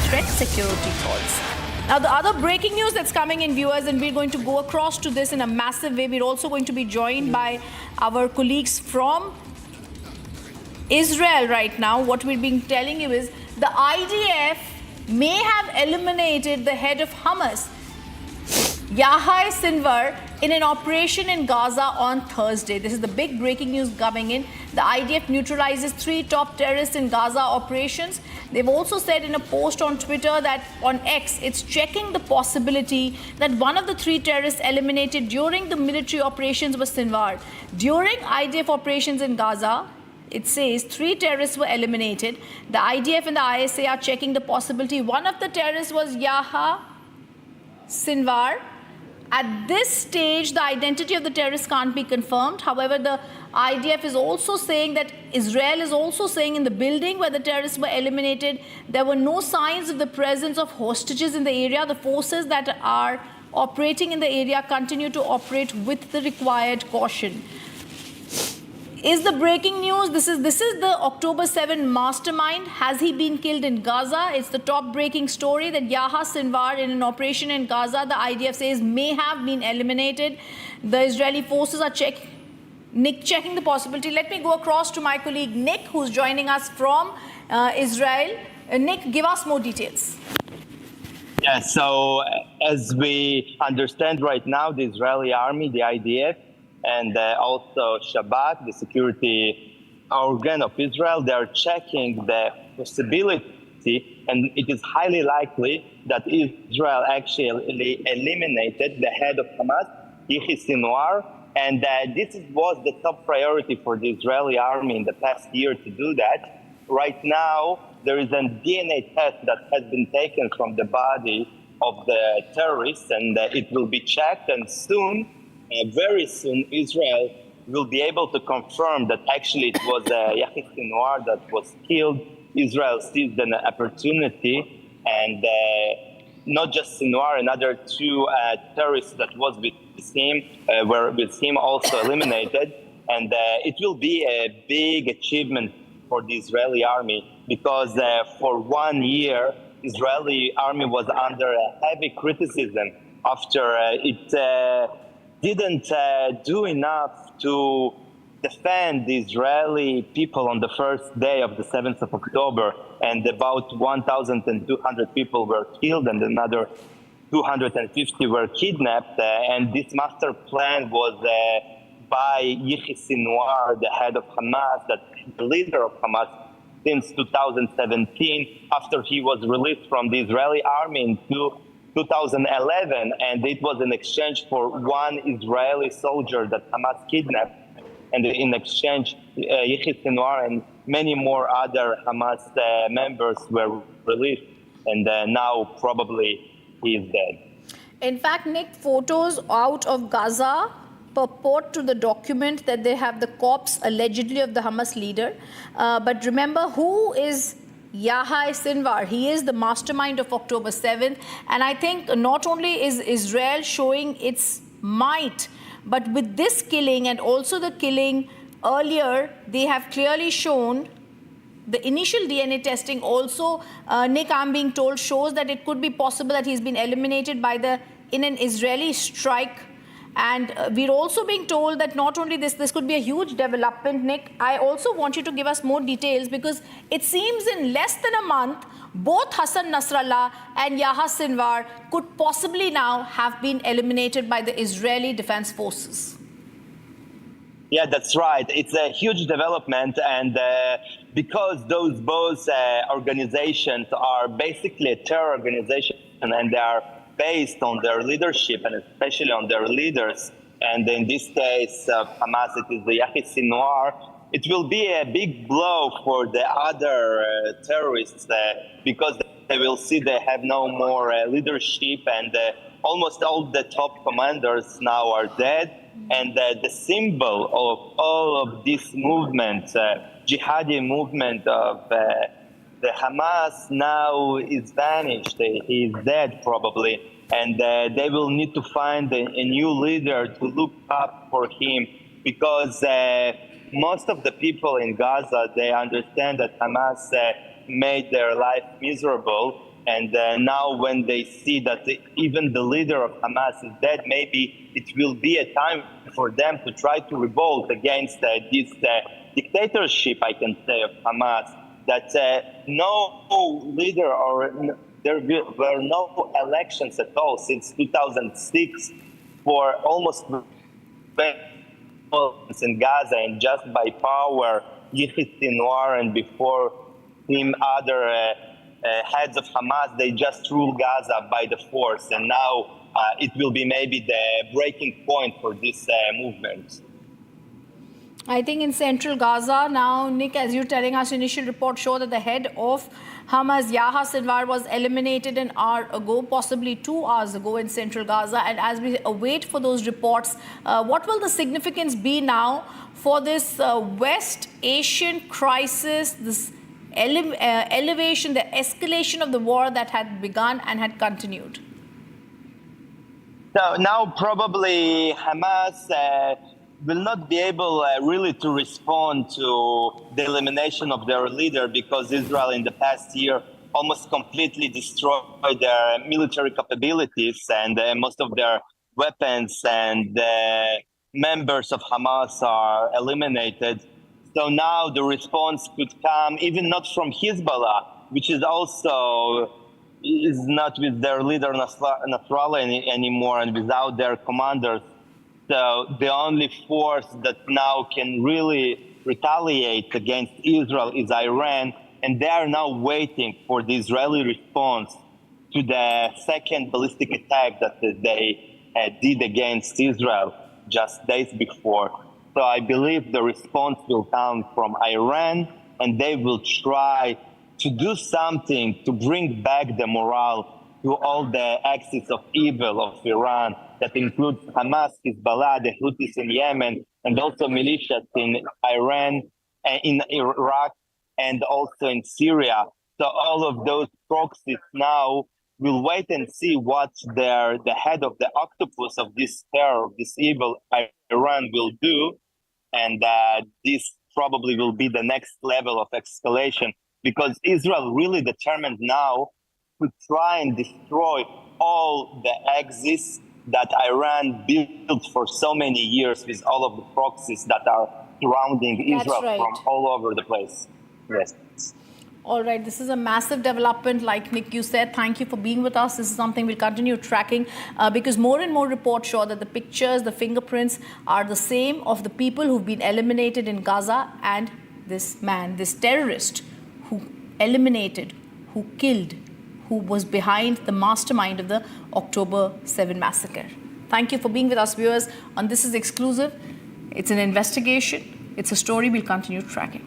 threat security calls. Now, the other breaking news that's coming in, viewers, and we're going to go across to this in a massive way. We're also going to be joined by our colleagues from Israel right now. What we've been telling you is the IDF may have eliminated the head of Hamas, Yahya Sinwar, in an operation in Gaza on Thursday. This is the big breaking news coming in. The IDF neutralizes 3 top terrorists in Gaza operations. They've also said in a post on Twitter that on X, it's checking the possibility that one of the 3 terrorists eliminated during the military operations was Sinwar. During IDF operations in Gaza, it says 3 terrorists were eliminated. The IDF and the ISA are checking the possibility. One of the terrorists was Yahya Sinwar. At this stage, the identity of the terrorist can't be confirmed. However, the IDF is also saying that Israel is also saying in the building where the terrorists were eliminated, there were no signs of the presence of hostages in the area. The forces that are operating in the area continue to operate with the required caution. Is the breaking news? This is the October 7 mastermind. Has he been killed in Gaza? It's the top breaking story that Yahya Sinwar, in an operation in Gaza, the IDF says may have been eliminated. The Israeli forces are checking the possibility. Let me go across to my colleague Nick, who's joining us from Israel. Nick, give us more details. Yeah, so as we understand right now, the Israeli army, the IDF, and also Shabak, the security organ of Israel, they are checking the possibility, and it is highly likely that Israel actually eliminated the head of Hamas, Yahya Sinwar, and this was the top priority for the Israeli army in the past year to do that. Right now, there is a DNA test that has been taken from the body of the terrorists, and it will be checked, and soon, very soon, Israel will be able to confirm that actually it was Yahya Sinwar that was killed. Israel seized an opportunity, and not just Sinwar, another 2 terrorists that was with him were with him also eliminated. And it will be a big achievement for the Israeli army because for 1 year, Israeli army was under heavy criticism after it didn't do enough to defend the Israeli people on the first day of the 7th of October, and about 1,200 people were killed and another 250 were kidnapped. And this master plan was by Yahya Sinwar, the head of Hamas, the leader of Hamas since 2017, after he was released from the Israeli army in 2011, and it was in exchange for 1 Israeli soldier that Hamas kidnapped, and in exchange, Yahya Sinwar and many more other Hamas members were released, and now probably he is dead. In fact, Nick, photos out of Gaza purport to the document that they have the corpse allegedly of the Hamas leader. But remember, who is Yahya Sinwar? He is the mastermind of October 7th. And I think not only is Israel showing its might, but with this killing and also the killing earlier, they have clearly shown the initial DNA testing also, Nick, I'm being told, shows that it could be possible that he's been eliminated in an Israeli strike. And we're also being told that not only this could be a huge development. Nick, I also want you to give us more details, because it seems in less than a month, both Hassan Nasrallah and Yahya Sinwar could possibly now have been eliminated by the Israeli Defense Forces. Yeah, that's right. It's a huge development, and because those both organizations are basically a terror organization, and they are based on their leadership and especially on their leaders, and in this case Hamas, it is the Yahya Sinwar, it will be a big blow for the other terrorists because they will see they have no more leadership, and almost all the top commanders now are dead. And the symbol of all of this movement, jihadi movement of the Hamas, now is vanished. He is dead probably, and they will need to find a new leader to look up for him, because most of the people in Gaza, they understand that Hamas made their life miserable, And now when they see that even the leader of Hamas is dead, maybe it will be a time for them to try to revolt against this dictatorship, I can say, of Hamas, that no leader or there were no elections at all since 2006 for almost in Gaza, and just by power, Yahya Sinwar and before him other heads of Hamas, they just rule Gaza by the force, and now it will be maybe the breaking point for this movement. I think in central Gaza now, Nick, as you're telling us, initial reports show that the head of Hamas, Yahya Sinwar, was eliminated an hour ago, possibly 2 hours ago in central Gaza. And as we await for those reports, what will the significance be now for this West Asian crisis, this elevation, the escalation of the war that had begun and had continued? So now probably Hamas will not be able really to respond to the elimination of their leader, because Israel in the past year almost completely destroyed their military capabilities, and most of their weapons and members of Hamas are eliminated. So now the response could come even not from Hezbollah, which is also is not with their leader Nasrallah anymore and without their commanders. So the only force that now can really retaliate against Israel is Iran, and they are now waiting for the Israeli response to the second ballistic attack that they did against Israel just days before. So I believe the response will come from Iran, and they will try to do something to bring back the morale to all the axis of evil of Iran, that includes Hamas, Hezbollah, the Houthis in Yemen, and also militias in Iran, in Iraq, and also in Syria. So all of those proxies now will wait and see what the head of the octopus of this terror, of this evil, Iran, will do. And this probably will be the next level of escalation, because Israel really determined now to try and destroy all the axis that Iran built for so many years with all of the proxies that are surrounding Israel from all over the place. Yes. All right, this is a massive development, like Nick, you said. Thank you for being with us. This is something we'll continue tracking because more and more reports show that the pictures, the fingerprints are the same of the people who've been eliminated in Gaza and this man, this terrorist who eliminated, who killed, who was behind the mastermind of the October 7 massacre. Thank you for being with us, viewers, on This Is Exclusive. It's an investigation. It's a story we'll continue tracking.